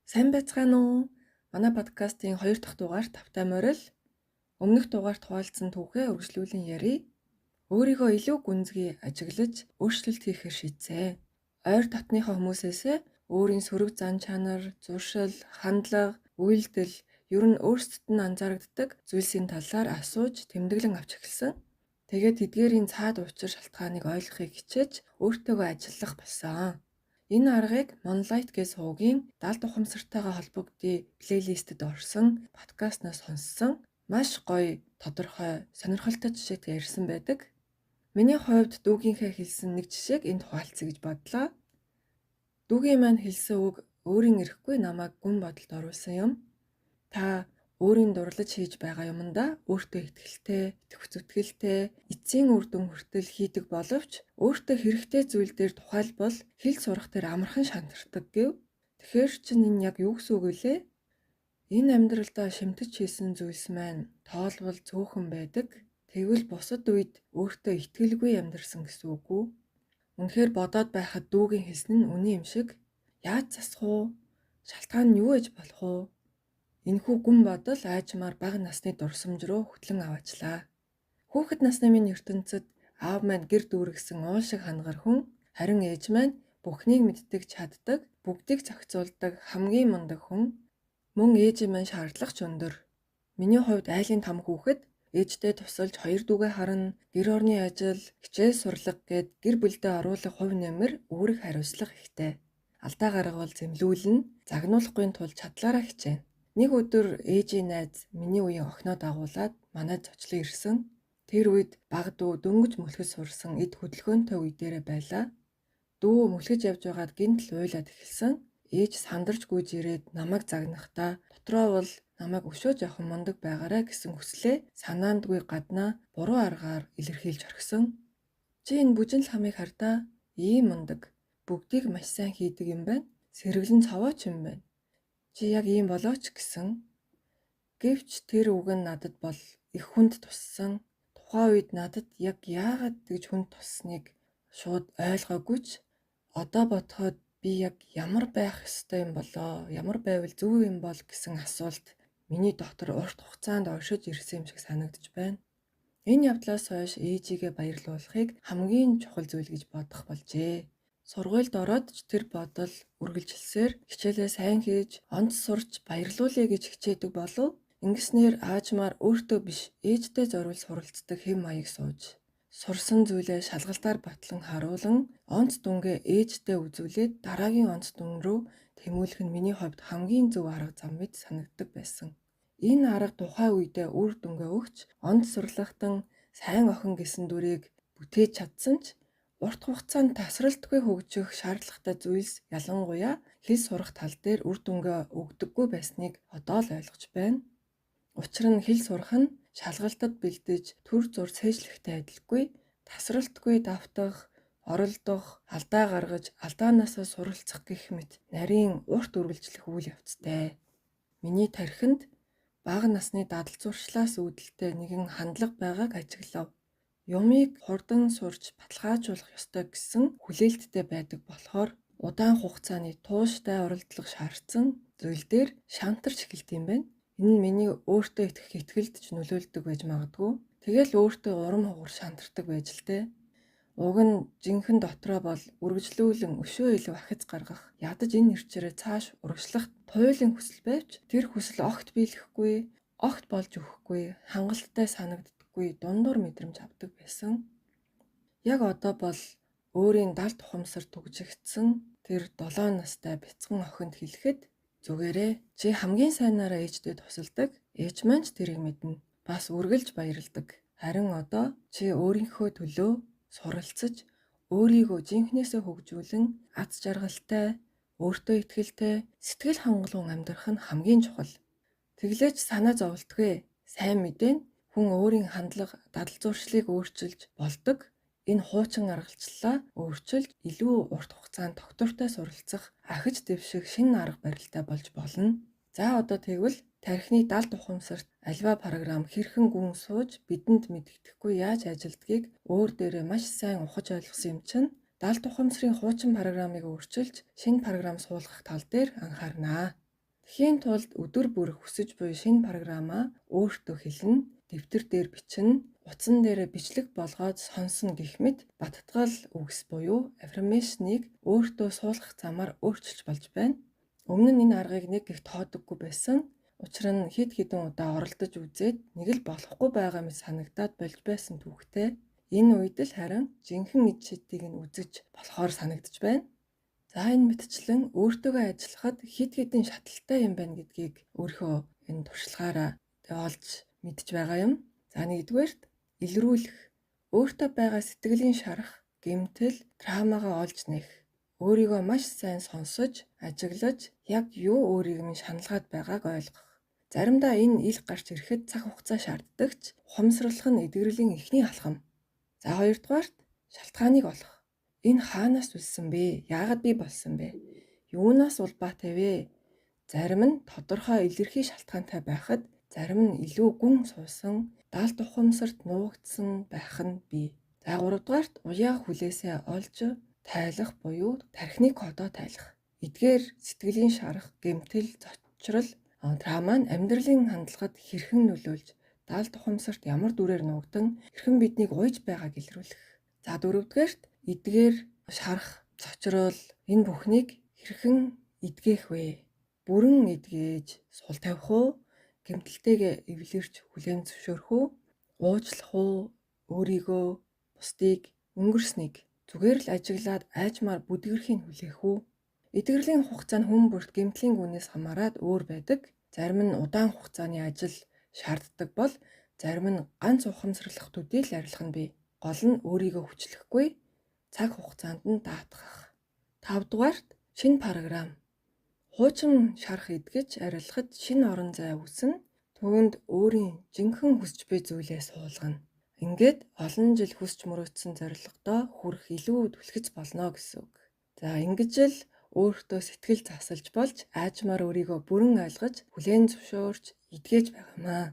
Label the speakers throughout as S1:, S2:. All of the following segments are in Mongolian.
S1: Сайн байцгаана уу? Манай подкастын 2 дахь дугаар тавтай морил. Өмнөх дугаарт хуваалцсан түүхээ үргэлжлүүлэн ярив. Өөрийгөө илүү гүнзгий ажиглаж, өөрчлөлт хийхээр шийдсэн. Ойр дотныхоо хүмүүсээсээ өөрийн сөрөг зан чанар, зуршил, хандлага, үйлдэл, ер нь өөрсдөд нь анзаарэгддэг зүйлсийн талаар асууж, тэмдэглэн авч эхэлсэн. Тэгээд тэдгээрийн цаад учир шалтгааныг ойлгохыг хичээж өөртөөгөө ажиллах болсон. Энэ аргыг Moonlight гэсэн сувгийн далд ухамсартайгаа холбогдсон плейлистэд орсон подкастнаас сонссон маш гоё, тодорхой, сонирхолтой жишээтэй ярьсан байдаг. Миний хувьд дүүгийнхээ хэлсэн нэг жишээг энд хуваалцъя гэж бодлоо. Дүүгийн маань хэлсэн үг өөрийн эрэхгүй намайг гүн бодолд оруулсан юм. Та өөрийн дурлаж хийж байгаа юмдаа өөртөө итгэлтэй, итгэх зүтгэлтэй, эцсийн үр дүн хүртэл хийдэг боловч өөртөө хэрэгтэй зүйл дээр тухайлбал хэл сурах дээр амархан шантардаг гэв. Тэгэхээр чинь энэ яг юу гэсэн үг вэ? Энэ амьдралдаа шимтэж хийсэн зүйлс маань тоолбол цөөхөн байдаг. Тэгвэл бусад үед өөртөө итгэлгүй амьдарсан гэсэн үг үү? Үнэхээр бодоод байхад дүүгийн хэлсэн нь үнэн юм шиг. Яаж засах уу? Шалтгаан нь юу ээж болох уу? Энэхүү гүн бодол аажмаар бага насны дурсамж руу хөтлөн аваачлаа. Хүүхэд насны минь ертөнцид аав маань гэр дүүргэсэн уул шиг хангар хүн, харин ээж маань бүхнийг мэддэг чаддаг, бүгдийг зохицуулдаг хамгийн мундаг хүн, мөн ээжийн маань шаардлага ч өндөр. Миний хувьд айлын том хүүхэд ээжтэй тусалж хоёр дүүгээ харна, гэр орны ажил, хичээл сурлага гээд гэр бүлдээ оруулах хувь нэмэр үүрэг хариуцлага ихтэй. Алдаа гаргавал зэмлүүлнэ, загнуулахгүй тул чадлаараа хичээнэ. Нэг өдөр ээжийн найз миний үеийн охиноо дагуулад манайд зочлон ирсэн. Тэр үед баг дүү дөнгөж мөлхөж сурсан эд хөдөлгөөнтэй үе дээрээ байлаа. Дүү мөлхөж явж байгаад гинтл уйлаад эхэлсэн. Ээж сандарч гүйж ирээд намайг загнахдаа дотроо бол намайг өшөөж явах мундаг байгаарай гэсэн хүслээ санаандгүй гаднаа буруу аргаар илэрхийлж орхисон. Чи энэ бүжин л хамыг хардаа ийм мундаг, бүгдийг маш сайн хийдэг юм байна. Сэргэлэн цовооч юм байна. Чи яг ийм болооч гэсэн. Гэвч тэр үг нь надад бол их хүнд туссан. Тухайн үед надад яг яагаад тэгж хүнд туссныг шууд ойлгоогүй ч одоо бодоход би яг ямар байх ёстой юм болоо, ямар байвал зөв юм бол гэсэн асуулт миний дотор урт хугацаанд оршиж ирсэн юм шиг санагдаж байна. Энэ явдлаас хойш ээжигээ баярлуулахыг хамгийн чухал зүйл гэж бодох болжээ. Сургуульд ороод ч тэр бодол үргэлжилсээр хичээлээ сайн хийж, онц сурч баярлуулъя гэж хичээдэг болов. Ингэснээр аажмаар өөртөө биш ээжтэй зориулж суралцдаг хэм маяг сууж, сурсан зүйлээ шалгалтаар батлан харуулan онц дүнгээ ээжтэй үзүүлээд дараагийн онц дүн рүү тэмүүлэх нь миний хувьд хамгийн зөв арга зам мэт санагддаг байсан. Энэ арга тухайн үедээ үр дүнгээ өгч, онц сурлагтан сайн охин гэсэн дүрийг бүтээж чадсан ч урт хугацаанд тасралтгүй хөгжих шаардлагатай зүйлс ялангуяа хэл сурах тал дээр үр дүнгээ өгдөггүй байсныг одоо л ойлгож байна. Учир нь хэл сурах нь шалгалтад бэлдэж төр зур цээжлэхтэй адилгүй, тасралтгүй давтах, оролдох, алдаа гаргаж, алдаанаасаа суралцах гэх мэт нарийн урт үргэлжлэх үйл явцтай. Миний тархинд бага насны дадал зуршлаас үүдэлтэй нэгэн хандлага байгааг ажиглав. Юмыг хурдан сурч баталгаажуулах ёстой гэсэн хүлээлттэй байдаг болохоор удаан хугацааны тууштай оролдлого шаардсан зүйл дээр шантарч эхэлт юм байна. Энэ нь миний өөртөө итгэх итгэлд ч нөлөөлдөг байж магадгүй. Тэгэл өөртөө урам хугар шантардаг байж л дээ. Уг нь жинхэнэ дотроо бол үргэлжлүүлэн өшөө илүү ахиц гаргах, ядаж энэ нэрчээрээ цааш урагшлах туйлын хүсэл байвч тэр хүсэл огт биелэхгүй, огт болж өгөхгүй, хангалттай санагддаггүй дундуур мэдрэмж авдаг байсан. Яг одоо бол өөрийн далд ухамсар түгжигдсэн тэр 7 настай бяцхан охинд хэлэхэд зүгээрээ чи хамгийн сайнаараа ээжтэй тусалдаг, ээж маань ч тэрийг мэднэ. Бас үргэлж баярладаг. Харин одоо чи өөрийнхөө төлөө суралцаж, өөрийгөө жинхнээсээ хөгжүүлэн, аз жаргалтай, өөртөө итгэлтэй, сэтгэл хангалуун амьдрах нь хамгийн чухал. Тэглээч санаа зовлтгүй. Сайн мэдэн хүн өөрийн хандлага, дадал зуршлыг өөрчилж болдог. Энэ хуучин аргалчлалаа өөрчилж илүү урт хугацаанд тогтвортой суралцах, ахиж дэвших шинэ арга барилтай болж болно. За одоо тэгвэл тархины далд ухамсарт альва програм хэрхэн гүн сууж бидэнд мэддэхгүй яаж ажилдгийг өөр дээрээ маш сайн ухаж ойлгосон юм чинь далд ухамсарын хуучин програмыг өөрчилж шинэ програм суулгах тал дээр анхаарнаа. Тэхийн тулд өдөр бүр хүсэж буй шинэ програмаа өөртөө хэлнэ, дэвтэр дээр бичнэ, утсан дээр бичлэг болгоод сонсно гэх мэт баттгал үгс буюу аффирмашныг өөртөө суулгах замаар өөрчилж болж байна. Өмнө нь энэ аргыг нэг их тоодоггүй байсан. Учир нь хэд хэдэн удаа оролдож үзээд нэг л болохгүй байгаа мэт санагдаад болж байсан түүхтэй. Энэ үед л харин жинхэнэ эд шидийг нь үзэж болохоор санагдаж байна. За энэ мэтчлэн өөртөөгөө ажиллахад хэд хэдэн шатлалтай юм байна гэдгийг өөрийнхөө энэ туршлагаараа олж мэдж байгаа юм. За нэгдүгээрт илрүүлэх, өөртөө байгаа сэтгэлийн шарах, гэмтэл, травмагаа олж нэх, өөрийгөө маш сайн сонсож, ажиглаж, яг юу өөрийг минь шаналгаад байгааг ойлгох. Заримдаа энэ ил гарч ирэхэд цаг хугацаа шаарддагч ухамсарлах нь эдгэрлийн эхний алхам. За хоёрдугаарт шалтгааныг олох. Энэ хаанаас үлсэн бэ? Яагаад би болсон бэ? Юунаас улбаатай вэ? Зарим нь тодорхой илэрхий шалтгаантай байхад, зарим нь илүү гүн суусан, даалт ухамсарт нуугдсан байх нь бий. За гуравдугаарт уяа хүлээсээ олж тайлах буюу тархины кодоо тайлах. Эдгээр сэтгэлийн шарах, гэмтэл, зочрол, травма нь амьдралын хандлагад хэрхэн нөлөөлж, даалт ухамсарт ямар дүрээр нуугдан, хэрхэн биднийг уйж байгааг илрүүлэх. За дөрөвдүгээрт эдгээр шарах, зочрол энэ бүхнийг хэрхэн эдгэх вэ? Бүрэн эдгээж сул тавих уу? Гэмтэлтэйгээ эвлэрч хүлээн зөвшөөрөх үү? Уучлах уу? Өөрийгөө, бусдыг өнгөрснийг зүгээр л ажиглаад айжмаар бүдгэрхийг хүлээх үү? Эдгэрлийн хугацаа нь хүн бүрт гэмтлийн гүнээс хамаарат өөр байдаг. Зарим нь удаан хугацааны ажил шаарддаг бол зарим нь ганц ухамсарлах төдий л арилах нь бий. Гол нь өөрийгөө хүчлэхгүй, цаг хугацаанд нь даатгах. 5 дугаарт шинэ програм. Хуучин шарах эдгэж арилгахад шинэ орон зай үүснэ. Түүнд өөрийн жинхэнэ хүсч буй зүйлээ суулгана. Ингээд олон жил хүсч мөрөөдсөн зорилгодоо хүрэх илүү түлхэц болно гэсэн үг. За ингэж л өөртөө сэтгэл засалж болж аажмаар өөрийгөө бүрэн ойлгож хүлээн зөвшөөрч эдгэж байгаамаа.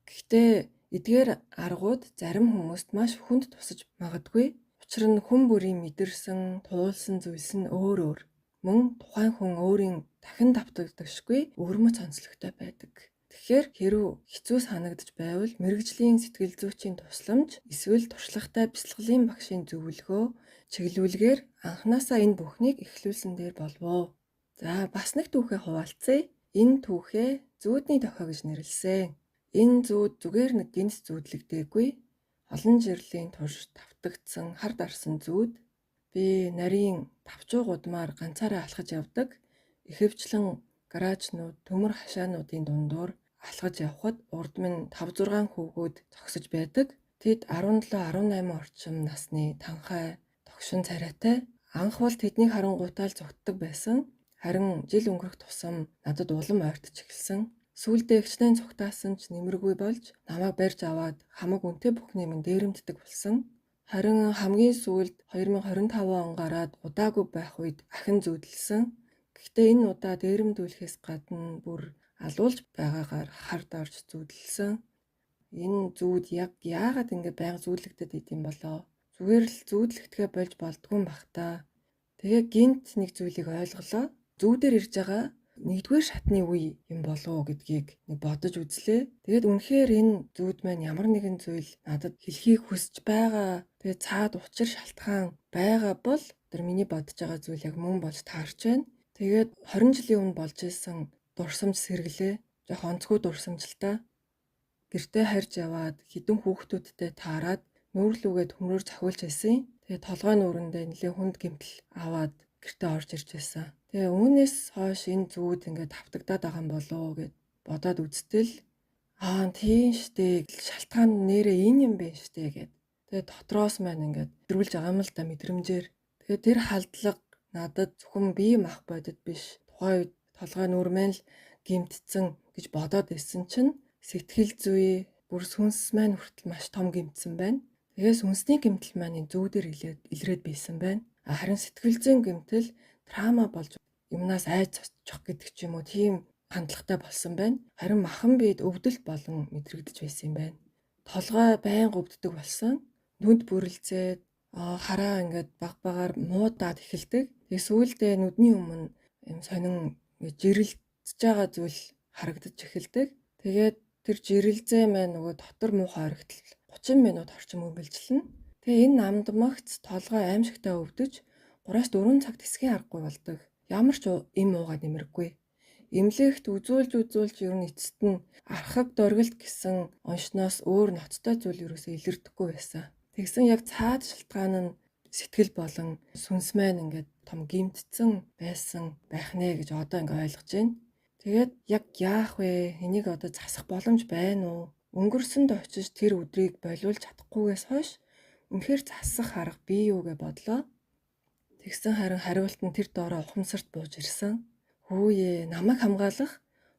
S1: Гэхдээ эдгээр аргууд зарим хүмүүст маш хүнд тусаж магадгүй. Учир нь хүн бүрийн мэдэрсэн, туулсан зүйлс нь өөр өөр. Мөн тухайн хүн өөрийн дахин давтагдагшгүй өвөрмөц онцлогтой байдаг. Тэгэхээр хэрв хэцүү санагдаж байвал мэрэгжлийн сэтгэл зүйчийн тусламж эсвэл туршлагатай бясалгалын багшийн зөвлөгөө, чиглүүлгээр анханасаа энэ бүхнийг эхлүүлсэн дээр болов. За бас нэг түүхээ хуваалцъя. Энэ түүхээ зүүдний дохио гэж нэрлэсэн. Энэ зүүд зүгээр нэг гинс зүүдлэгдээгүй. Олон жирлийн турш давтагдсан хар дарсан зүүд. Би нарийн тавчуу гудмаар ганцаараа алхаж явдаг. Ихэвчлэн гаражнууд, төмөр хашаануудын дундуур алхаж явхад урд минь 5-6 хүүгүүд зогсож байдаг. Тэд 17-18 орчим насны танхай, тогшин царайтай. Анх бол тэднийг харангуйтаа л зүгтдэг байсан. Харин жил өнгөрөх тусам надад улам ойртож эхэлсэн. Сүүлдээ ихчлэн цугтаасан ч нэмэргүй болж намайг барьж аваад хамаг үнэтэй бүхний минь дээрэмддэг болсон. Харин хамгийн сүүлд 2025 он гараад удаагүй байх үед ахин зүүдэлсэн. Гэхдээ энэ удаа дээрэмдүүлэхээс гадна бүр алуулж байгаагаар хард орж зүүдэлсэн. Энэ зүүд яг яагаад ингэ байнга зүүдлэгдэт идэм болоо? Зүгээр л зүүдлэгдэхэ болж болдгүй юм бах та. Тэгээ гинт нэг зүйлийг ойлголоо. Зүүдээр ирж байгаа нэгдүгээр шатны үе юм болов гэдгийг нэг бодож үзлээ. Тэгээд үнэхээр энэ зүүд маань ямар нэгэн зүйл надад хэлхийг хүсэж байгаа. Тэгээд цаад учир шалтгаан байгаа бол тэр миний бодож байгаа зүйл яг мөн болж таарч байна. Тэгээд 20 жилийн өмнө болж исэн дурсамж сэргэлээ. Жох онцгүй дурсамж л та. Гэртээ харж яваад хідэн хүүхдүүдтэй таарад нүүрлүүгээ төмрөөр цохиулж байсан. Тэгээд толгой нүүрэндээ нэлээ хүнд гэмтэл аваад гэртээ орж ирж байсан. Тэгээ үүнээс хойш энэ зүүд ингээд давтагдаад байгаа юм болоо гэд бодоод үзтэл тийм штэ шалтгаан нэрээ энэ юм бэ штэ гэд. Тэгээ дотроос маань ингээд дөрвөлж байгаа юм л да мэдрэмжээр. Тэгээ тэр халдлага надад зөвхөн бие мах бодит биш. Тухайн үед толгой нүүрмэн л гэмтсэн гэж бодоод исэн чинь сэтгэл зүй бүр сүнс маань хүртэл маш том гэмтсэн байна. Тэгээс сүнсний гэмтэл маань энэ зүүдээр илрээд байсан байна. Харин сэтгэл зүйн гэмтэл травма болж юмнаас айж цоцчих гэдэг ч юм уу тийм хандлагатай болсон байна. Харин махан бид өвдөлт болон мэдрэгдэж байсан юм байна. Толгой байнга өвддөг болсон. Нүд бүрэлзээд хараа ингээд баг багаар муудаад эхэлдэг. Тэгээ сүүлдээ нүдний өмнө юм сонин жирэл цэцэж байгаа зүйл харагдаж эхэлдэг. Тэгээд тэр жирэлзээ маань нөгөө дотор муухай орогдол 30 минут орчим үргэлжилнэ. Тэгээ энэ намдмагц толгой аимшигтай өвдөж 3-4 цаг тэсгийн аргагүй болдог. Ямар ч им уугаад нэмэргүй. Эмнэлэгт үзүүлж ер нь эцэст нь архаг доргилт гэсэн оншноос өөр ноцтой зүйл ерөөсөө илэрдэггүй байсан. Тэгсэн яг цаад шалтгаан нь сэтгэл болон сүнс маань ингээд том гимтсэн байсан байх нэ гэж одоо ингээд ойлгож байна. Тэгээд яг яах вэ? Энийг одоо засах боломж байна уу? Өнгөрсөнд очиж тэр өдрийг болиулж чадахгүйгээс хойш үнэхээр засах арга бий юу гэж бодлоо. Тэгсэн харин хариулт нь тэр доороо ухамсарт бууж ирсэн. Хөөе, намайг хамгаалах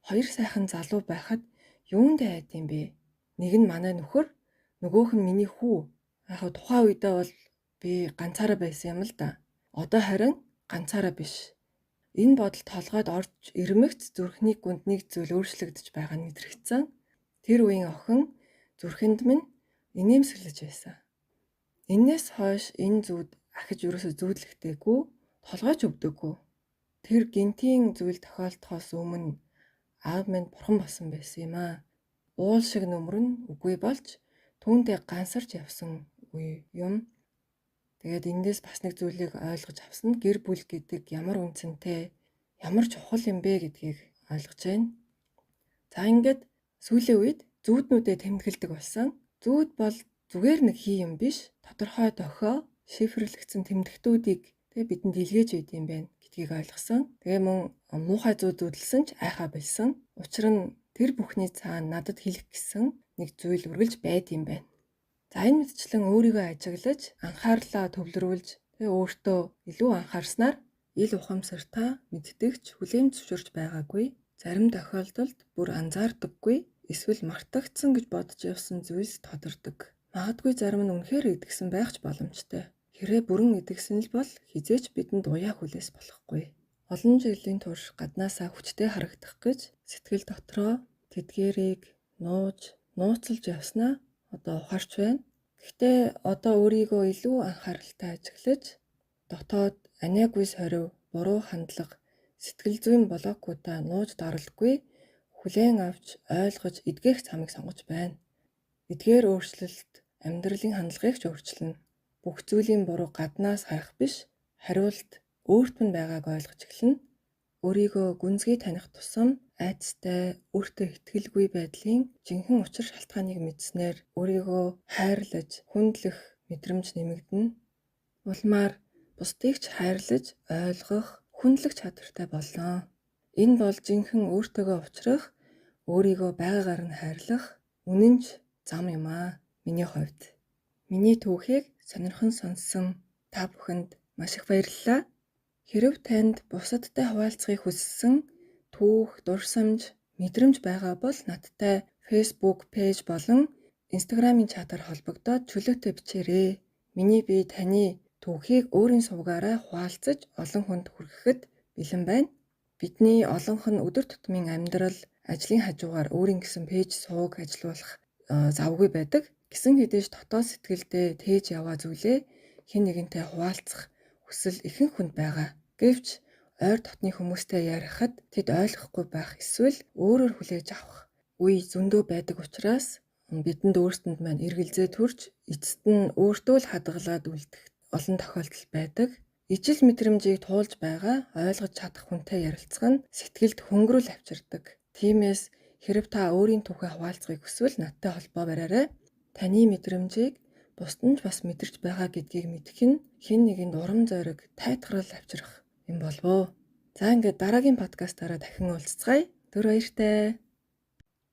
S1: 2 сайхан залуу байхад юунд айд юм бэ? Нэг нь манай нөхөр, нөгөөх нь миний хүү. Яг тухайн үедээ бол би ганцаараа байсан юм л да. Одоо харин ганцаараа биш. Энэ бодол толгойд орж ирмэгц зүрхний гүнд нэг зүйл өөрчлөгдөж байгаа нь илэрхийлсэн. Тэр үеийн охин зүрхэнд минь инээмсэглэж байсан. Энээс хойш энэ зүүд ахиж ерөөсө зүүдлэхтэйгүү, толгойч өвдөггүй. Тэр гинтийн зүйл тохиолдохоос өмнө аав минь бурхан болсон байсан юм аа. Уул шиг нөмрөн үгүй болж түүндээ гансарч явсан үе юм. Тэгээд эндээс бас нэг зүйлийг ойлгож авсан нь гэр бүл гэдэг ямар үнцэнтэй, ямар чухал юм бэ гэдгийг ойлгож байна. За ингээд сүүлийн үед зүүднүүдэд тэмдэглэдэг болсон. Зүүд бол зүгээр нэг хий юм биш, тодорхой дохио, шифрлэгдсэн тэмдэгтүүдийг бидэнд илгээж өгд юм байна гэдгийг ойлгосон. Тэгээ мөн муухай зүүдэлсэн ч айхаа билсэн. Учир нь тэр бүхний цаана надад хэлэх гэсэн нэг зүйл үргэлж байд юм байна. За энэ мэдчлэн өөрийгөө ажиглаж, анхаарлаа төвлөрүүлж, тэгээ өөртөө илүү анхаарснаар ил ухамсартаа мэддэгч хүлээн зөвшөөрч байгаагүй. Зарим тохиолдолд бүр анзаардаггүй, эсвэл мартагдсан гэж бодож явсан зүйлс тодордог. Магадгүй зарим нь үнэхээр идэгсэн байх ч боломжтой. Хэрэг бүрэн идэгсэн л бол хизээч бидэнд уяа хүлээс болохгүй. Олон жилийн турш гаднаасаа хүчтэй харагдах гэж сэтгэл дотроо тэдгээрийг нууцлж явснаа одоо ухаарч байна. Гэхдээ одоо өөрийгөө илүү анхааралтай ажиглаж, дотоод аниагүй сорив, буруу хандлага, сэтгэл зүйн блокуудаа нууж даралгүй хүлээн авч ойлгож эдгэх замыг сонгож байна. Эдгээр өөрчлөлт амьдралын хандлагыг ч өөрчилнө. Бүх зүйлийн буруу гаднаас хайх биш, хариулт өөрт нь байгааг ойлгож эхэлнэ. Өөрийгөө гүнзгий таних тусам айцтай, өөртөө итгэлгүй байдлын жинхэнэ учир шалтгааныг мэдснээр өөрийгөө хайрлаж, хүндлэх мэдрэмж нэмэгдэнэ. Улмаар бусдыг ч хайрлаж, ойлгох, хүндлэх чадвартай боллоо. Энэ бол жинхэнэ өөртөөгөө уулзрах, өөрийгөө байгаагаар нь хайрлах үнэнч зам юм аа. Миний хувьд. Миний түүхийг сонирхон сонссон та бүхэнд маш их баярлалаа. Хэрэв танд бусадтай хуваалцахыг хүссэн түүх, дурсамж, мэдрэмж байгаа бол надтай Facebook пэйж болон Instagram-ын чатаар холбогдоод чөлөөтэй бичээрэй. Миний би таны түүхийг өөрийн сувгаараа хуваалцаж олон хүнд хүргэхэд бэлэн байна. Бидний олонх нь өдөр тутмын амьдрал, ажлын хажуугаар өөрийн гэсэн пэйж сувг ажилуулах завгүй байдаг. Гисэн хэдийж дотоод сэтгэлдээ тээж яваа зүйлээ хэн нэгэнтэй хуваалцах хүсэл ихэнх хүнд байгаа. Гэвч ойр дотны хүмүүстэй ярихад тэд ойлгохгүй байх эсвэл өөрөөр хүлээж авах үе зөндөө байдаг учраас бидэнд өөрсдөнд маань эргэлзээ төрж эцэст нь өөртөө л хадгалаад үлдэх олон тохиолдол байдаг. Ижил мэдрэмжийг туулж байгаа ойлгож чадах хүнтэй ярилцах нь сэтгэлд хөнгөрөл авчирдаг. Тиймээс хэрэв та өөрийн түүхээ хуваалцахыг хүсвэл надтай холбоо бариарай. Таны мэдрэмжийг бусд нь ч бас мэдэрч байгаа гэдгийг мэдэх нь хэн нэгэнд урам зориг, тайтгарал авчрах юм болов уу? За ингээд дараагийн подкастаараа дахин уулзцгаая. Түр баяртай.